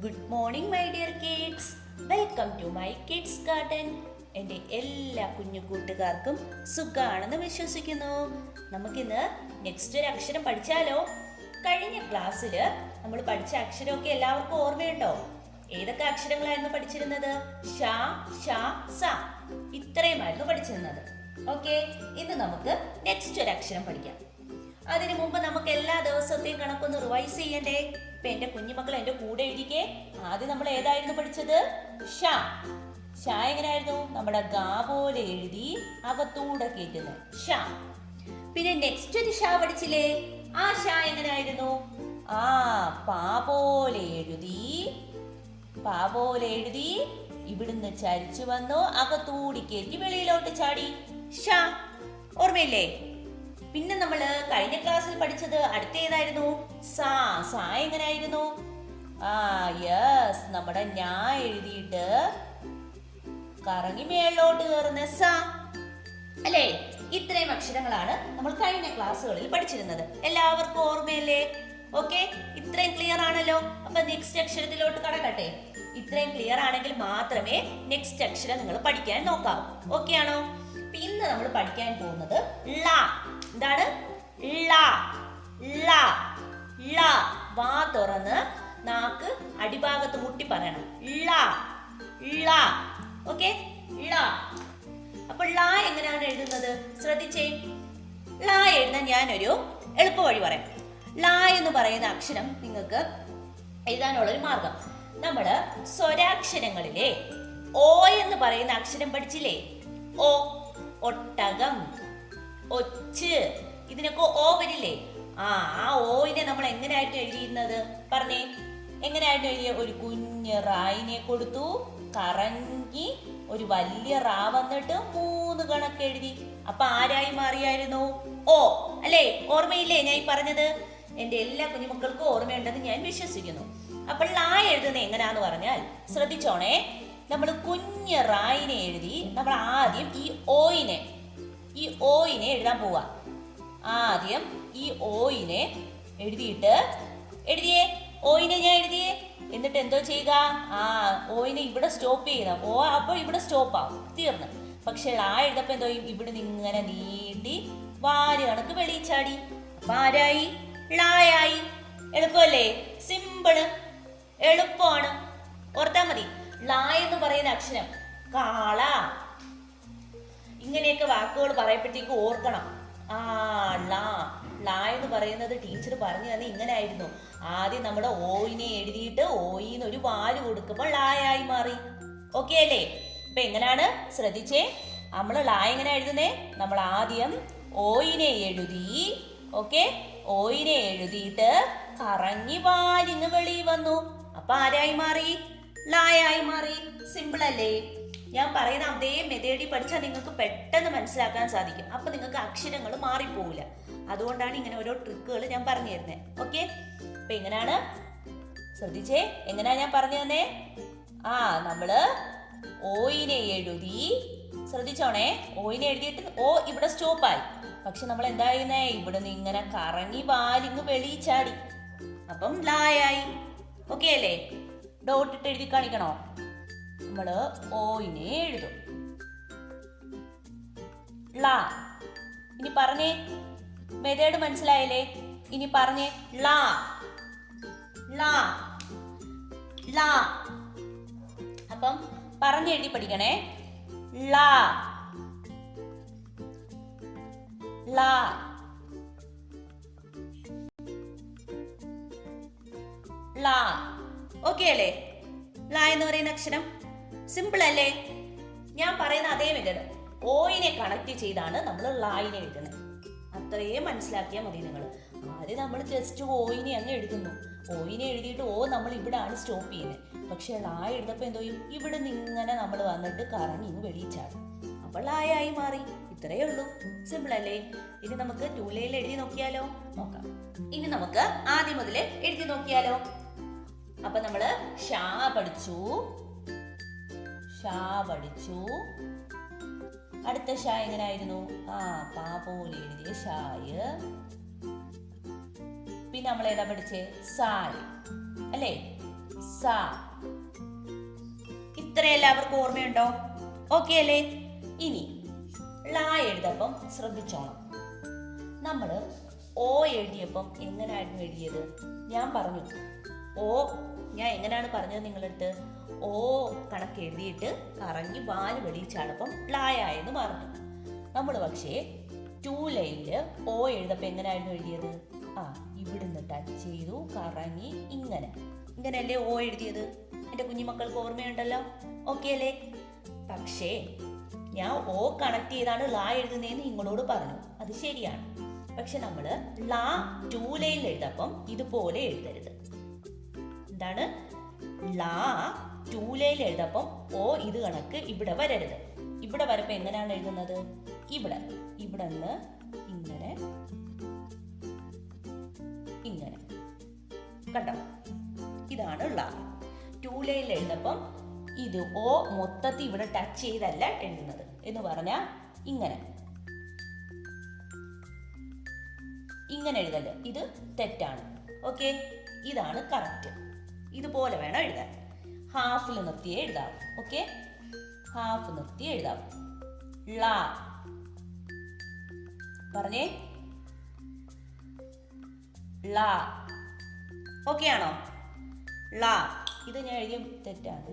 Good morning my dear kids. Welcome to my kids garden. എൻ്റെ എല്ലാ കുഞ്ഞു കൂട്ടുകാർക്കും സുഖാണെന്ന് വിശ്വസിക്കുന്നു. നമുക്കിന്ന് നെക്സ്റ്റ് ഒരു അക്ഷരം പഠിച്ചാലോ? കഴിഞ്ഞ ക്ലാസ്സിൽ നമ്മൾ പഠിച്ച അക്ഷരമൊക്കെ എല്ലാവർക്കും ഓർമ്മയുണ്ടോ? ഏതൊക്കെ അക്ഷരങ്ങളായിരുന്നു പഠിച്ചിരുന്നത്? ഷ, ഷ, സ. ഇത്രയുമായിരുന്നു പഠിച്ചിരുന്നത്. ഓക്കെ, ഇന്ന് നമുക്ക് നെക്സ്റ്റ് ഒരു അക്ഷരം പഠിക്കാം. അതിനു മുമ്പ് നമുക്ക് എല്ലാ ദിവസത്തെയും കണക്കൊന്ന് റിവൈസ് ചെയ്യണ്ടേ? ഇപ്പൊ എന്റെ കുഞ്ഞുമക്കൾ എന്റെ കൂടെ എഴുതിക്കേ. ആദ്യം നമ്മൾ ഏതായിരുന്നു പഠിച്ചത്? ഷ. ഷ എങ്ങനെയായിരുന്നു? നമ്മുടെ ഗാ പോലെ എഴുതി അകത്തൂടെ കേറ്റുന്നത് ഷ. പിന്നെ നെക്സ്റ്റ് ഒരു ഷ പഠിച്ചില്ലേ? ആ ഷ എങ്ങനെയായിരുന്നു? ആ പാ പോലെ എഴുതി, പാ പോലെ എഴുതി ഇവിടുന്ന് ചരിച്ചു വന്നു അകത്തൂടി കയറ്റി വെളിയിലോട്ട് ചാടി ഷ. ഓർമ്മയില്ലേ? പിന്നെ നമ്മള് കഴിഞ്ഞ ക്ലാസ്സിൽ പഠിച്ചത് അടുത്ത ഏതായിരുന്നു? സാ. സാ എങ്ങനെയായിരുന്നു? യെസ്, നമ്മുടെ ഞാ എഴുതിയിട്ട് കറങ്ങി മേളിലോട്ട് കയറുന്ന സ അല്ലേ? ഇത്രയും അക്ഷരങ്ങളാണ് നമ്മൾ കഴിഞ്ഞ ക്ലാസ്സുകളിൽ പഠിച്ചിരുന്നത്. എല്ലാവർക്കും ഓർമ്മയല്ലേ? ഓക്കെ, ഇത്രയും ക്ലിയർ ആണല്ലോ. അപ്പൊ നെക്സ്റ്റ് അക്ഷരത്തിലോട്ട് കടക്കട്ടെ. ഇത്രയും ക്ലിയർ ആണെങ്കിൽ മാത്രമേ നെക്സ്റ്റ് അക്ഷരം നിങ്ങൾ പഠിക്കാൻ നോക്കാവൂ. ഓക്കെ ആണോ? ഇന്ന് നമ്മൾ പഠിക്കാൻ പോകുന്നത് ള. എന്താണ്? ള. ള. ള. വാ തുറന്ന് നാക്ക് അടിഭാഗത്ത് മുട്ടി പറയണം. ള. ള. ഓക്കെ, ള. അപ്പൊ ള എങ്ങനെയാണ് എഴുതുന്നത്? ശ്രദ്ധിച്ചേ. ള എഴുതാൻ ഞാനൊരു എളുപ്പ വഴി പറയാം. ള എന്ന് പറയുന്ന അക്ഷരം നിങ്ങൾക്ക് എഴുതാനുള്ളൊരു മാർഗം. നമ്മള് സ്വരാക്ഷരങ്ങളിലെ ഓ എന്ന് പറയുന്ന അക്ഷരം പഠിച്ചില്ലേ? ഓ. ഒട്ടകം, ഒച്ച്, ഇതിനൊക്കെ ഓ വരില്ലേ? ആ ഓയിനെ നമ്മൾ എങ്ങനെയായിരുന്നു എഴുതിയിരുന്നത്? പറഞ്ഞേ, എങ്ങനെയായിരുന്നു എഴുതിയ? ഒരു കുഞ്ഞ് റായിനെ കൊടുത്തു, കറങ്ങി ഒരു വലിയ റാ വന്നിട്ട് 3 കണക്ക് എഴുതി. അപ്പൊ ആരായി മാറിയായിരുന്നു? ഓ അല്ലേ? ഓർമ്മയില്ലേ ഞാൻ ഈ പറഞ്ഞത്? എന്റെ എല്ലാ കുഞ്ഞുമക്കൾക്കും ഓർമ്മയുണ്ടെന്ന് ഞാൻ വിശ്വസിക്കുന്നു. അപ്പോൾ ള എഴുതുന്നത് എങ്ങനെയാന്ന് പറഞ്ഞാൽ ശ്രദ്ധിച്ചോണേ. നമ്മൾ കുഞ്ഞ് റായിനെ എഴുതി നമ്മൾ ആദ്യം ഈ ഓയിനെ എഴുതാൻ പോവാ. ആദ്യം ഈ ഓയിനെ എഴുതിയിട്ട് എഴുതിയേ. ഓയിനെ ഞാൻ എഴുതിയേ. എന്നിട്ട് എന്തോ ചെയ്യുക? ഓയിനെ ഇവിടെ സ്റ്റോപ്പ് ചെയ്യുക. ഓ അപ്പോൾ ഇവിടെ സ്റ്റോപ്പ് ആവും, തീർന്ന്. പക്ഷെ ള എഴുതപ്പോ എന്തോ ചെയ്യും? ഇവിടുന്ന് ഇങ്ങനെ നീട്ടി വാല് കണക്ക് വെളിയിൽ ചാടി. അപ്പൊ ആരായി? ളായായി. എളുപ്പമല്ലേ? സിമ്പിള്, എളുപ്പമാണ്. ഓർത്താ മതി. ള എന്ന് പറയുന്ന അക്ഷരം കാള, ഇങ്ങനെയൊക്കെ വാക്കുകൾ പറയപ്പോഴത്തേക്ക് ഓർക്കണം. ള. ള എന്ന് പറയുന്നത് ടീച്ചർ പറഞ്ഞു തന്നെ ഇങ്ങനെ ആയിരുന്നു. ആദ്യം നമ്മുടെ ഓയിനെ എഴുതിയിട്ട് ഓയിന്ന് ഒരു വാല് കൊടുക്കുമ്പോൾ ളായായി മാറി. ഓക്കെ അല്ലേ? ഇപ്പൊ എങ്ങനെയാണ്? ശ്രദ്ധിച്ചേ. നമ്മൾ ള എങ്ങനെ എഴുതുന്നേ? നമ്മൾ ആദ്യം ഓയിനെ എഴുതി. ഓക്കെ, ഓയിനെ എഴുതിയിട്ട് കറങ്ങി വാലിങ് വെളി വന്നു. അപ്പൊ ആരായി മാറി? ളായായി മാറി. സിമ്പിൾ അല്ലേ? ഞാൻ പറയുന്ന അതേ മെത്തേഡിൽ പഠിച്ചാൽ നിങ്ങൾക്ക് പെട്ടെന്ന് മനസ്സിലാക്കാൻ സാധിക്കും. അപ്പൊ നിങ്ങൾക്ക് അക്ഷരങ്ങൾ മാറിപ്പോവില്ല. അതുകൊണ്ടാണ് ഇങ്ങനെ ഓരോ ട്രിക്കുകൾ ഞാൻ പറഞ്ഞു തരുന്നത്. ഓക്കെ, അപ്പൊ എങ്ങനെയാണ്? ശ്രദ്ധിച്ചേ. എങ്ങനെയാ ഞാൻ പറഞ്ഞു തന്നേ? നമ്മള് ഓയിനെ എഴുതി. ശ്രദ്ധിച്ചോണേ. ഓയിനെ എഴുതിയിട്ട് ഓ ഇവിടെ സ്റ്റോപ്പായി. പക്ഷെ നമ്മൾ എന്താ ചെയ്യുന്നേ? ഇവിടെ നിന്ന് ഇങ്ങനെ കറങ്ങി വാലിങ് വെളിയിൽ ചാടി. അപ്പം ളായായി. ഓക്കെ അല്ലേ? ഡോട്ട് ഇട്ട് എഴുതി കാണിക്കണോ? നമ്മള് ഓയിനെ എഴുതും. ള. ഇനി പറഞ്ഞേ. മെത്തേഡ് മനസ്സിലായല്ലേ? ഇനി പറഞ്ഞേ. ള. ള. ള. അപ്പം പറഞ്ഞെഴുതി പഠിക്കണേ. ള. ള. ള. ഓക്കെ അല്ലേ? ള എന്ന് പറയുന്ന അക്ഷരം സിമ്പിൾ അല്ലേ? ഞാൻ പറയുന്ന അതേ മെത്തേഡ്. ഓയിനെ കണക്ട് ചെയ്താണ് നമ്മൾ ളായിനെ എഴുതുന്നത്. അത്രയും മനസ്സിലാക്കിയാൽ മതി നിങ്ങൾ. ആദ്യം നമ്മൾ ജസ്റ്റ് ഓയിനെ അങ്ങ് എഴുതുന്നു. ഓയിനെ എഴുതിയിട്ട് നമ്മൾ ഇവിടെ ആണ് സ്റ്റോപ്പ് ചെയ്യുന്നത്. പക്ഷെ ള എഴുതപ്പോ എന്തോ ചെയ്യും? ഇവിടെ നിന്ന് ഇങ്ങനെ നമ്മൾ വന്നിട്ട് കറങ്ങി വെളിയിൽ ചാടും. അപ്പോൾ ളായായി മാറി. ഇത്രയേ ഉള്ളൂ. സിമ്പിൾ അല്ലേ? ഇനി നമുക്ക് 2 ലൈനിൽ എഴുതി നോക്കിയാലോ? നോക്കാം. ഇനി നമുക്ക് ആദ്യം മുതൽ എഴുതി നോക്കിയാലോ? അപ്പൊ നമ്മള് ഷാ പഠിച്ചു. അടുത്ത ഷാ എങ്ങനെയായിരുന്നു? പാ പോലെ എഴുതിയ ഷായ്. പിന്നെ നമ്മൾ ഏതാ പഠിച്ചേ? സായ് അല്ലേ? സ. ഇത്ര എല്ലാവർക്കും ഓർമ്മയുണ്ടോ? ഓക്കെ അല്ലേ? ഇനി ള എഴുതപ്പം ശ്രദ്ധിച്ചോണം. നമ്മൾ ഓ എഴുതിയപ്പം എങ്ങനെയായിരുന്നു എഴുതിയത്? ഞാൻ പറഞ്ഞു ഓ, ഞാൻ എങ്ങനെയാണ് പറഞ്ഞത് നിങ്ങളടുത്ത്? ഓ കണക്ക് എഴുതിയിട്ട് കറങ്ങി വാല് വെളിയിച്ചാണപ്പം ളായെന്ന് പറഞ്ഞു. നമ്മൾ പക്ഷേ 2 ലൈനില് ഓ എഴുതപ്പം എങ്ങനെയായിരുന്നു എഴുതിയത്? ഇവിടുന്ന് ടച്ച് ചെയ്തു കറങ്ങി ഇങ്ങനെയല്ലേ ഓ എഴുതിയത്? എൻ്റെ കുഞ്ഞുമക്കൾക്ക് ഓർമ്മയുണ്ടല്ലോ? ഓക്കെ അല്ലേ? പക്ഷേ ഞാൻ ഓ കണക്ട് ചെയ്താണ് ള എഴുതുന്നതെന്ന് നിങ്ങളോട് പറഞ്ഞു, അത് ശരിയാണ്. പക്ഷെ നമ്മൾ ള 2 ലൈനിൽ എഴുതപ്പം ഇതുപോലെ എഴുതരുത്. എന്താണ്? ള 2 ലൈനിൽ എഴുതപ്പം ഓ ഇത് കണക്ക് ഇവിടെ വരരുത്. ഇവിടെ വരപ്പം എങ്ങനെയാണ് എഴുതുന്നത്? ഇവിടെ നിന്ന് ഇങ്ങനെ കണ്ടോ? ഇതാണ് ള. 2 ലൈനിൽ എഴുതപ്പം ഇത് ഓ മൊത്തത്തിൽ ഇവിടെ ടച്ച് ചെയ്തല്ല എഴുതുന്നത്. എന്ന് പറഞ്ഞാൽ ഇങ്ങനെ എഴുതല്ലേ? ഇത് തെറ്റാണ്. ഓക്കെ, ഇതാണ് കറക്റ്റ്. ഇതുപോലെ വേണം എഴുതാൻ. ഹാഫിൽ നിർത്തിയേ എഴുതാം. ഓക്കെ, ഹാഫ് നിർത്തി എഴുതാം. ള പറഞ്ഞേ, ള. ഓക്കെ ആണോ? ള. ഇത് ഞാൻ എഴുതിയ തെറ്റാണ്.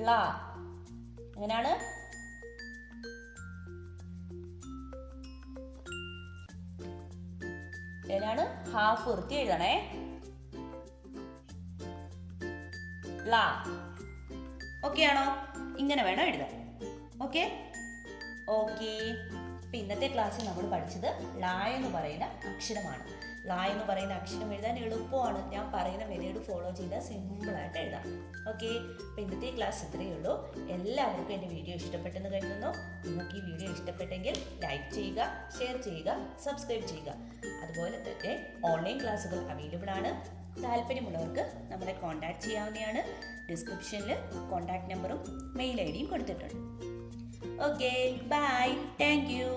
ള എങ്ങനെയാണ്? ഏതാണ്? ഹാഫ് നിർത്തി എഴുതണേ. ള. ഓക്കെ ആണോ? ഇങ്ങനെ വേണം എഴുതാൻ. ഓക്കെ. ഇപ്പൊ ഇന്നത്തെ ക്ലാസ്സിൽ നമ്മൾ പഠിച്ചത് ള എന്ന് പറയുന്ന അക്ഷരമാണ്. ള എന്ന് പറയുന്ന അക്ഷരം എഴുതാൻ എളുപ്പമാണ്. ഞാൻ പറയുന്ന മെത്തേഡ് ഫോളോ ചെയ്താൽ സിമ്പിളായിട്ട് എഴുതാം. ഓക്കെ, അപ്പൊ ഇന്നത്തെ ക്ലാസ് ഇത്രയേ ഉള്ളൂ. എല്ലാവർക്കും എൻ്റെ വീഡിയോ ഇഷ്ടപ്പെട്ടെന്ന് കരുതുന്നു. നിങ്ങൾക്ക് ഈ വീഡിയോ ഇഷ്ടപ്പെട്ടെങ്കിൽ ലൈക്ക് ചെയ്യുക, ഷെയർ ചെയ്യുക, സബ്സ്ക്രൈബ് ചെയ്യുക. അതുപോലെ തന്നെ ഓൺലൈൻ ക്ലാസ്സുകൾ അവൈലബിൾ ആണ്. താല്പര്യമുള്ളവർക്ക് നമ്മളെ കോൺടാക്ട് ചെയ്യാവുന്നതാണ്. ഡിസ്ക്രിപ്ഷനിൽ കോൺടാക്ട് നമ്പറും മെയിൽ ID യും കൊടുത്തിട്ടുണ്ട്. Okay, bye, thank U.